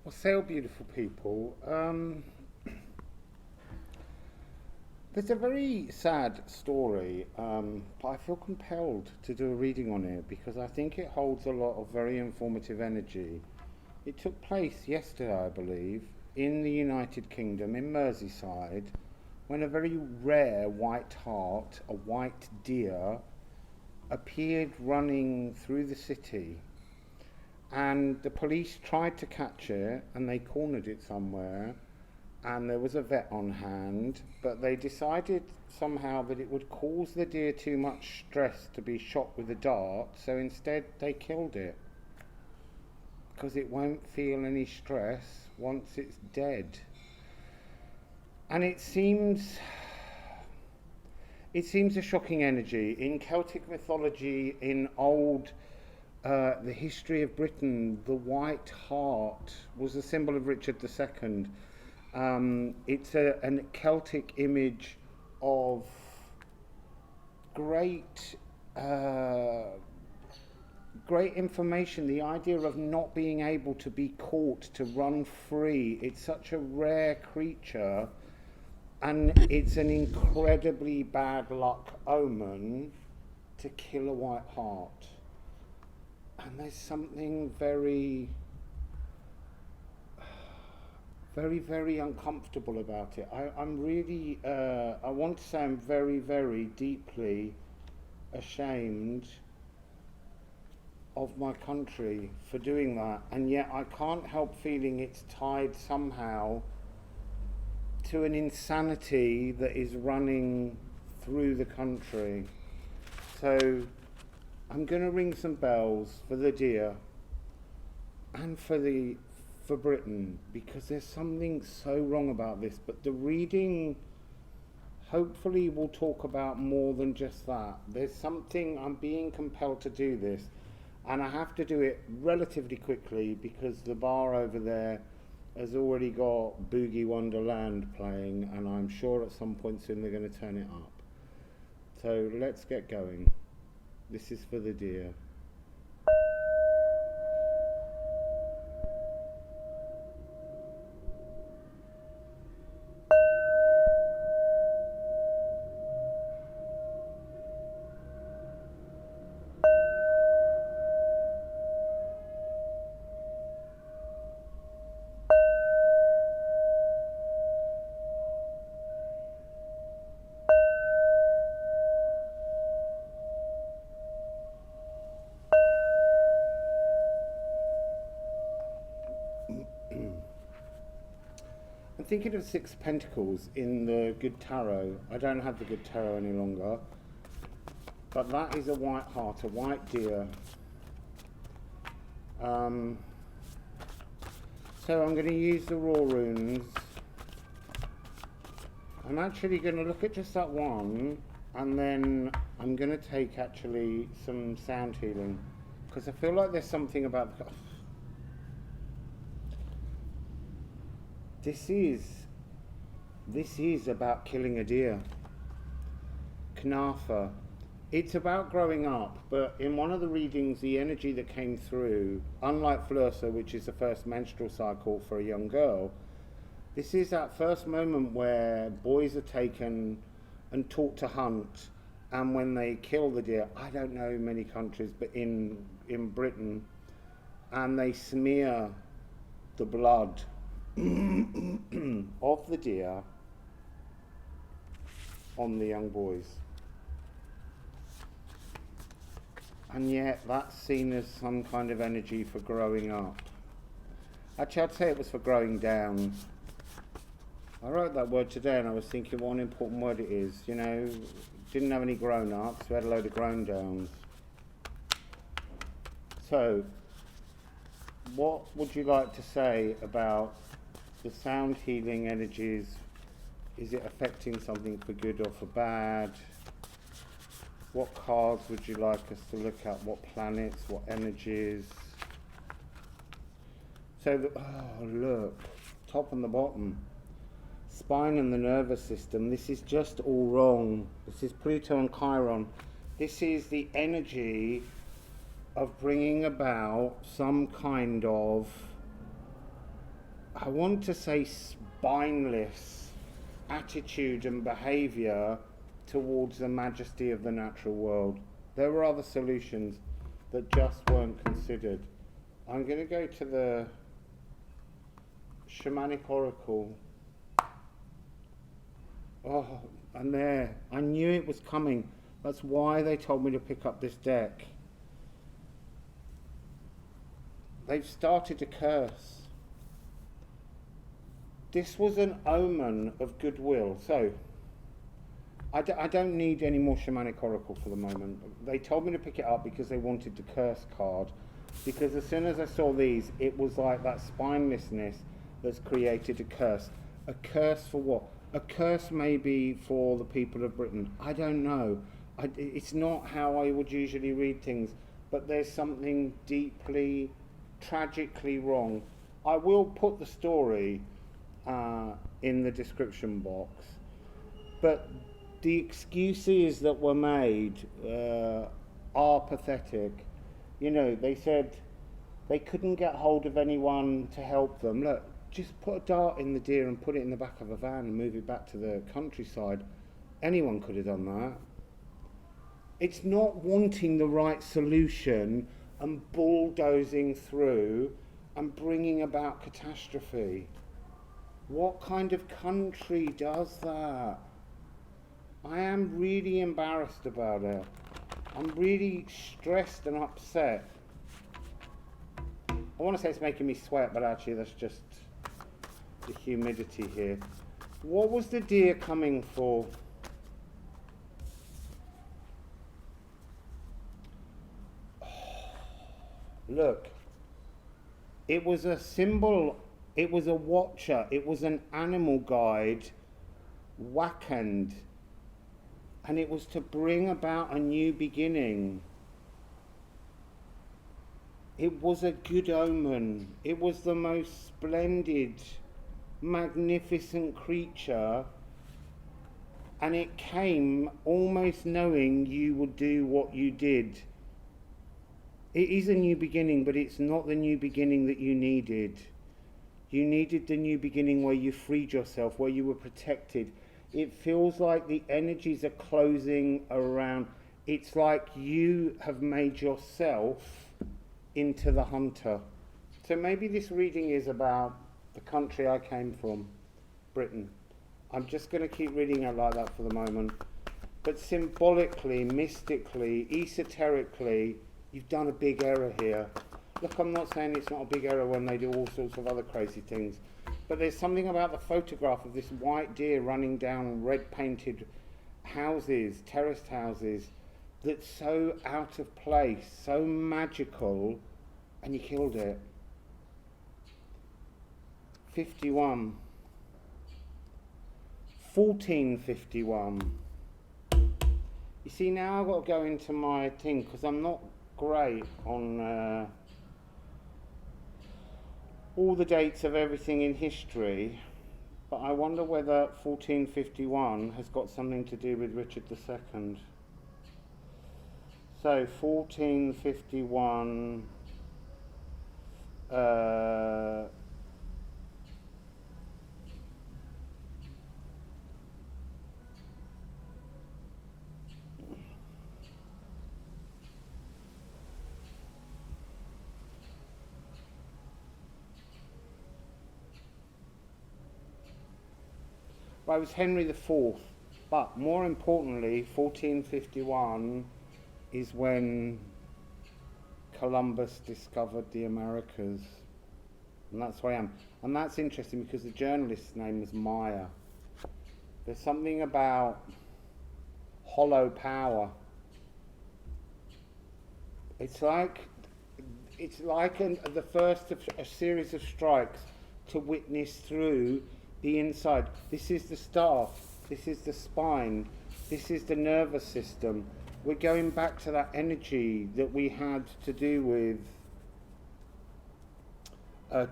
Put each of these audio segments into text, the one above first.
Wassail Beautiful People. There's a very sad story, but I feel compelled to do a reading on it because I think it holds a lot of very informative energy. It took place yesterday, I believe, in the United Kingdom, in Merseyside, when a very rare white hart, a white deer, appeared running through the city, and the police tried to catch it and they cornered it somewhere, and there was a vet on hand, but they decided somehow that it would cause the deer too much stress to be shot with a dart, so instead they killed it because it won't feel any stress once it's dead. And it seems a shocking energy. In Celtic mythology, in the history of Britain, the white hart was a symbol of Richard II. It's a Celtic image of great, great information. The idea of not being able to be caught, to run free. It's such a rare creature, and it's an incredibly bad luck omen to kill a white hart. And there's something very, very, very uncomfortable about it. I'm really, I want to say I'm very, very deeply ashamed of my country for doing that, and yet I can't help feeling it's tied somehow to an insanity that is running through the country. So I'm going to ring some bells for the deer and for Britain, because there's something so wrong about this. But the reading hopefully will talk about more than just that. There's something, I'm being compelled to do this, and I have to do it relatively quickly because the bar over there has already got Boogie Wonderland playing, and I'm sure at some point soon they're going to turn it up. So let's get going. This is for the deer. I'm thinking of Six Pentacles in the Good Tarot. I don't have the Good Tarot any longer, but that is a white hart, a white deer. So I'm going to use the Raw Runes. I'm actually going to look at just that one, and then I'm going to take actually some sound healing, because I feel like there's something about this is about killing a deer. Knafa. It's about growing up, but in one of the readings, the energy that came through, unlike Flursa, which is the first menstrual cycle for a young girl, this is that first moment where boys are taken and taught to hunt, and when they kill the deer, I don't know many countries, but in Britain, and they smear the blood of the deer on the young boys. And yet that's seen as some kind of energy for growing up. Actually, I'd say it was for growing down. I wrote that word today and I was thinking what an important word it is. You know, didn't have any grown-ups, we had a load of grown-downs. So, what would you like to say about the sound healing energies? Is it affecting something for good or for bad? What cards would you like us to look at? What planets? What energies? So, oh look, top and the bottom. Spine and the nervous system. This is just all wrong. This is Pluto and Chiron. This is the energy of bringing about some kind of I want to say spineless attitude and behaviour towards the majesty of the natural world. There were other solutions that just weren't considered. I'm going to go to the Shamanic Oracle. Oh, and there, I knew it was coming. That's why they told me to pick up this deck. They've started to curse. This was an omen of goodwill. So, I don't need any more Shamanic Oracle for the moment. They told me to pick it up because they wanted the curse card. Because as soon as I saw these, it was like that spinelessness that's created a curse. A curse for what? A curse maybe for the people of Britain. I don't know. It's not how I would usually read things, but there's something deeply, tragically wrong. I will put the story in the description box, but the excuses that were made are pathetic. You know, they said they couldn't get hold of anyone to help them. Look, just put a dart in the deer and put it in the back of a van and move it back to the countryside. Anyone could have done that. It's not wanting the right solution and bulldozing through and bringing about catastrophe. What kind of country does that? I am really embarrassed about it. I'm really stressed and upset. I want to say it's making me sweat, but actually that's just the humidity here. What was the deer coming for? Look, it was a symbol, it was a watcher, it was an animal guide, Wakand, and it was to bring about a new beginning. It was a good omen. It was the most splendid, magnificent creature, and it came almost knowing you would do what you did. It is a new beginning, but it's not the new beginning that you needed. You needed the new beginning where you freed yourself, where you were protected. It feels like the energies are closing around. It's like you have made yourself into the hunter. So maybe this reading is about the country I came from, Britain. I'm just going to keep reading it like that for the moment. But symbolically, mystically, esoterically, you've done a big error here. Look, I'm not saying it's not a big error when they do all sorts of other crazy things, but there's something about the photograph of this white deer running down red painted houses, terraced houses, that's so out of place, so magical, and you killed it. 51. 1451. You see, now I've got to go into my thing, because I'm not great on all the dates of everything in history, but I wonder whether 1451 has got something to do with Richard II. So 1451, well, it was Henry IV, but more importantly, 1451 is when Columbus discovered the Americas, and that's where I am. And that's interesting because the journalist's name was Meyer. There's something about hollow power. It's like the first of a series of strikes to witness through the inside. This is the staff, this is the spine, this is the nervous system. We're going back to that energy that we had to do with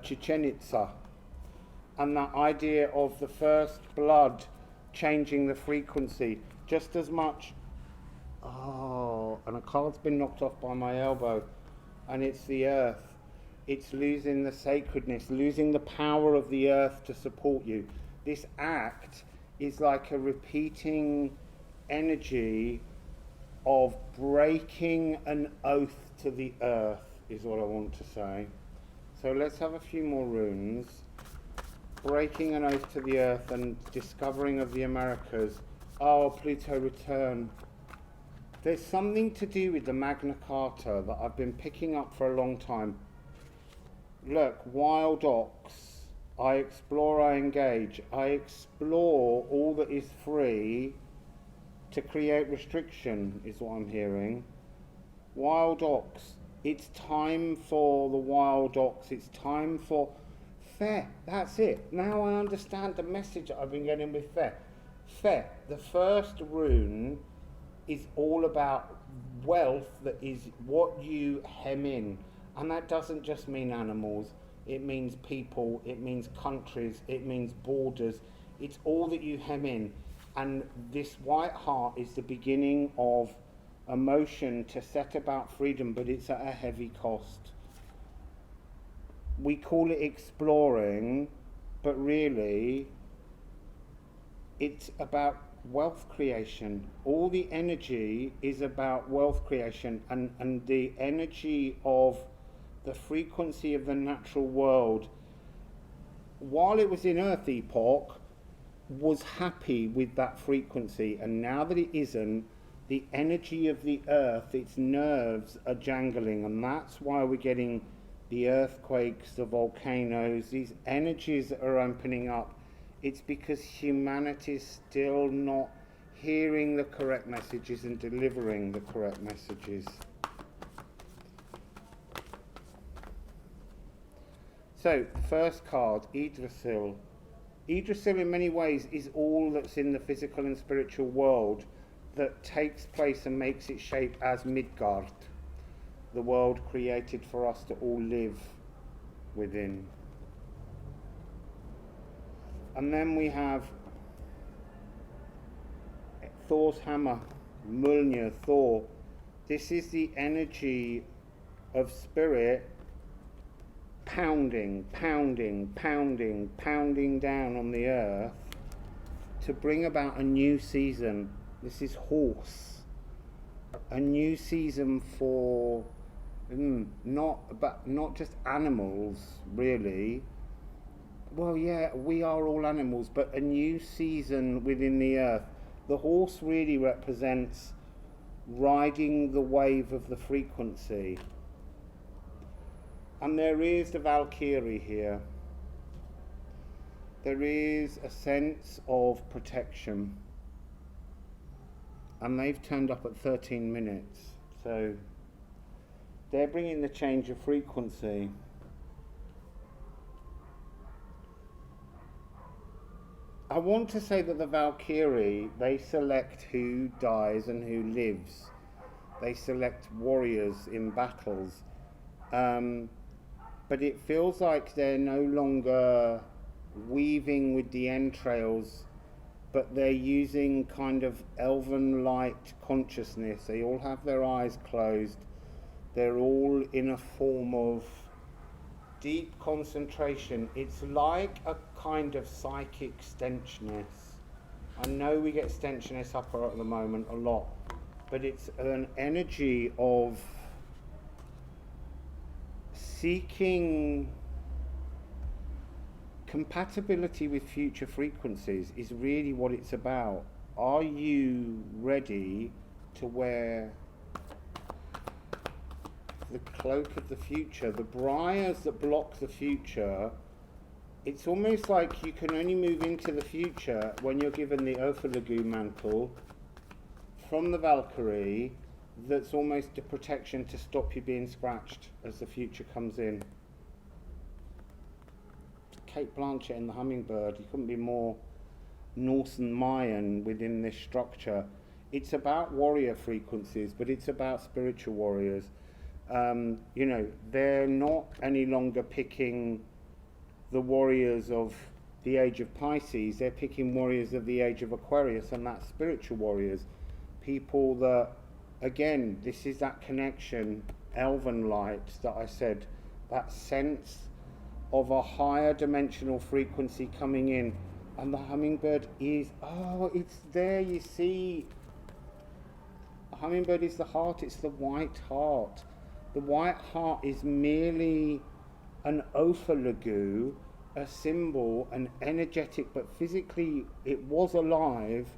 Chichen Itza, and that idea of the first blood changing the frequency just as much. Oh, and a card's been knocked off by my elbow, and it's the earth. It's losing the sacredness, losing the power of the earth to support you. This act is like a repeating energy of breaking an oath to the earth, is what I want to say. So let's have a few more runes. Breaking an oath to the earth and discovering of the Americas. Oh, Pluto return. There's something to do with the Magna Carta that I've been picking up for a long time. Look, wild ox. I explore, I engage. I explore all that is free to create restriction, is what I'm hearing. Wild ox. It's time for the wild ox. It's time for fair. That's it. Now I understand the message that I've been getting with fair. Fair. The first rune is all about wealth, that is what you hem in. And that doesn't just mean animals. It means people. It means countries. It means borders. It's all that you hem in. And this white heart is the beginning of a motion to set about freedom, but it's at a heavy cost. We call it exploring, but really it's about wealth creation. All the energy is about wealth creation, and the energy of the frequency of the natural world, while it was in Earth epoch, was happy with that frequency, and now that it isn't, the energy of the earth, its nerves are jangling, and that's why we're getting the earthquakes, the volcanoes, these energies that are opening up. It's because humanity's still not hearing the correct messages and delivering the correct messages. So, first card, Yggdrasil. Yggdrasil in many ways is all that's in the physical and spiritual world that takes place and makes its shape as Midgard, the world created for us to all live within. And then we have Thor's hammer, Mjolnir, Thor. This is the energy of spirit pounding, pounding, pounding, pounding down on the earth to bring about a new season. This is horse. A new season for not just animals, really. Well, yeah, we are all animals, but a new season within the earth. The horse really represents riding the wave of the frequency. And there is the Valkyrie here. There is a sense of protection. And they've turned up at 13 minutes. So they're bringing the change of frequency. I want to say that the Valkyrie, they select who dies and who lives. They select warriors in battles. But it feels like they're no longer weaving with the entrails, but they're using kind of elven light consciousness. They all have their eyes closed. They're all in a form of deep concentration. It's like a kind of psychic stenchedness. I know we get stenchedness up at the moment a lot, but it's an energy of seeking compatibility with future frequencies is really what it's about. Are you ready to wear the cloak of the future? The briars that block the future, it's almost like you can only move into the future when you're given the Ophalagu mantle from the Valkyrie. That's almost a protection to stop you being scratched as the future comes in. Kate Blanchett and the hummingbird, you couldn't be more Norse and Mayan within this structure. It's about warrior frequencies, but it's about spiritual warriors. They're not any longer picking the warriors of the age of Pisces, they're picking warriors of the age of Aquarius, and that's spiritual warriors. People that, again, this is that connection, elven light that I said, that sense of a higher dimensional frequency coming in. And the hummingbird is, oh, it's there, you see. The hummingbird is the heart, it's the white heart. The white heart is merely an ophalagu, a symbol, an energetic, but physically it was alive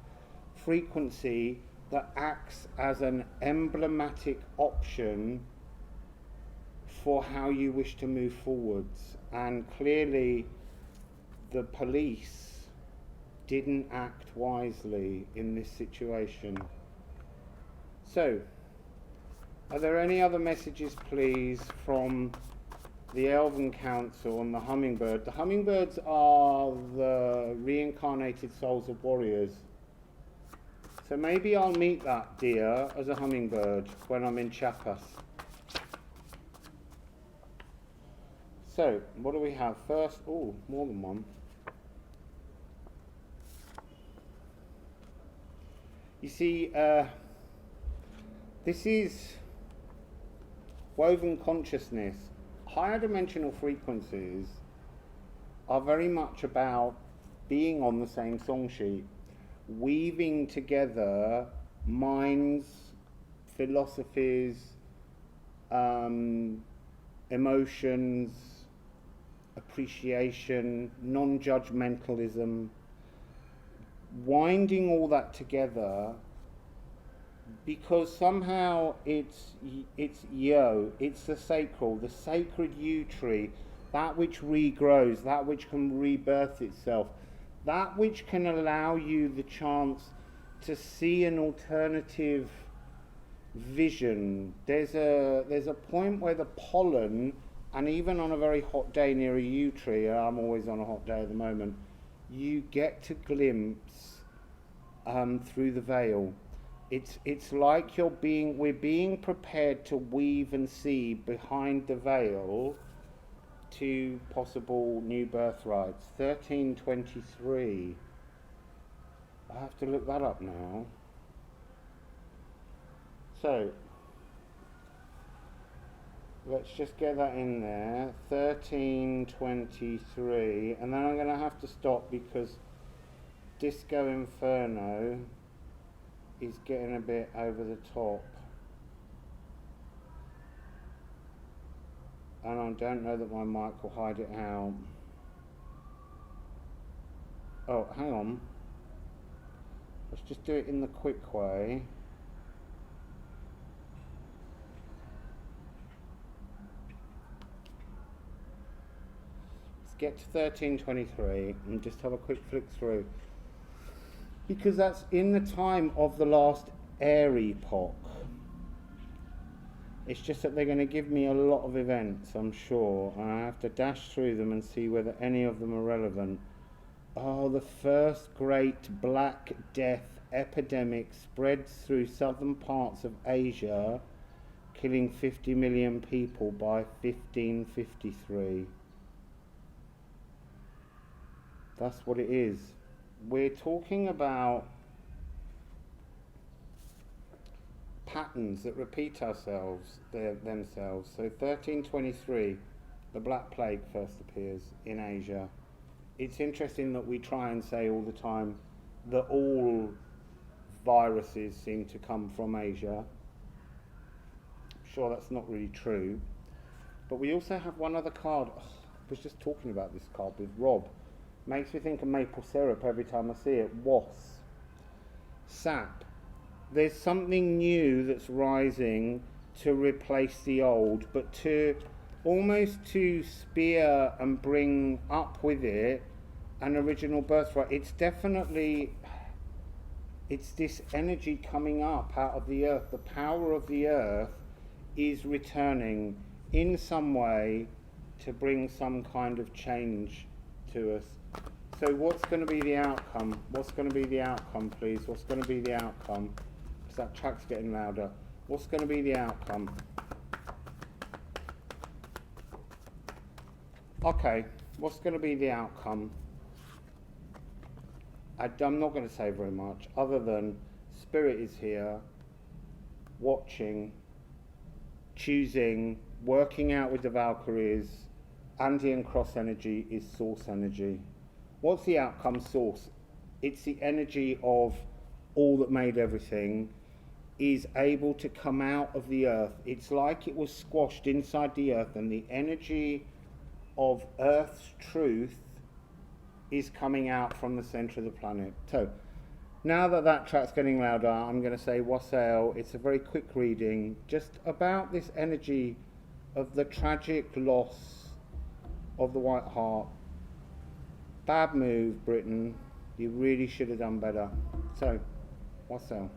frequency that acts as an emblematic option for how you wish to move forwards. And clearly the police didn't act wisely in this situation. So, are there any other messages, please, from the Elven Council and the hummingbird? The hummingbirds are the reincarnated souls of warriors. So maybe I'll meet that deer as a hummingbird when I'm in Chiapas. So, what do we have first? Oh, more than one. You see, this is woven consciousness. Higher dimensional frequencies are very much about being on the same song sheet, weaving together minds, philosophies, emotions, appreciation, non-judgmentalism, winding all that together, because somehow it's it's the sacred yew tree, that which regrows, that which can rebirth itself, that which can allow you the chance to see an alternative vision. There's a point where the pollen, and even on a very hot day near a yew tree, and I'm always on a hot day at the moment, you get to glimpse through the veil. It's like we're being prepared to weave and see behind the veil to possible new birthrights. 1323. I have to look that up now. So let's just get that in there. 1323, and then I'm going to have to stop because Disco Inferno is getting a bit over the top, and I don't know that my mic will hide it out. Oh, hang on, let's just do it in the quick way. Let's get to 1323 and just have a quick flick through, because that's in the time of the last air epoch. It's just that they're going to give me a lot of events, I'm sure, and I have to dash through them and see whether any of them are relevant. Oh, the first great Black Death epidemic spreads through southern parts of Asia, killing 50 million people by 1553. That's what it is. We're talking about patterns that repeat themselves. So 1323, the Black Plague first appears in Asia. It's interesting that we try and say all the time that all viruses seem to come from Asia. I'm sure that's not really true. But we also have one other card. I was just talking about this card with Rob. Makes me think of maple syrup every time I see it. Was. Sap. There's something new that's rising to replace the old, but to almost to spear and bring up with it an original birthright. It's definitely, it's this energy coming up out of the earth. The power of the earth is returning in some way to bring some kind of change to us. So what's going to be the outcome? What's going to be the outcome, please? What's going to be the outcome? Because that track's getting louder. What's going to be the outcome? Okay, what's going to be the outcome? I'm not going to say very much, other than Spirit is here, watching, choosing, working out with the Valkyries, Andean cross energy is source energy. What's the outcome source? It's the energy of all that made everything is able to come out of the earth. It's like it was squashed inside the earth, and the energy of Earth's truth is coming out from the center of the planet. So now that that track's getting louder, I'm going to say Wassail. It's a very quick reading just about this energy of the tragic loss of the White Hart. Bad move, Britain. You really should have done better. So, Wassail.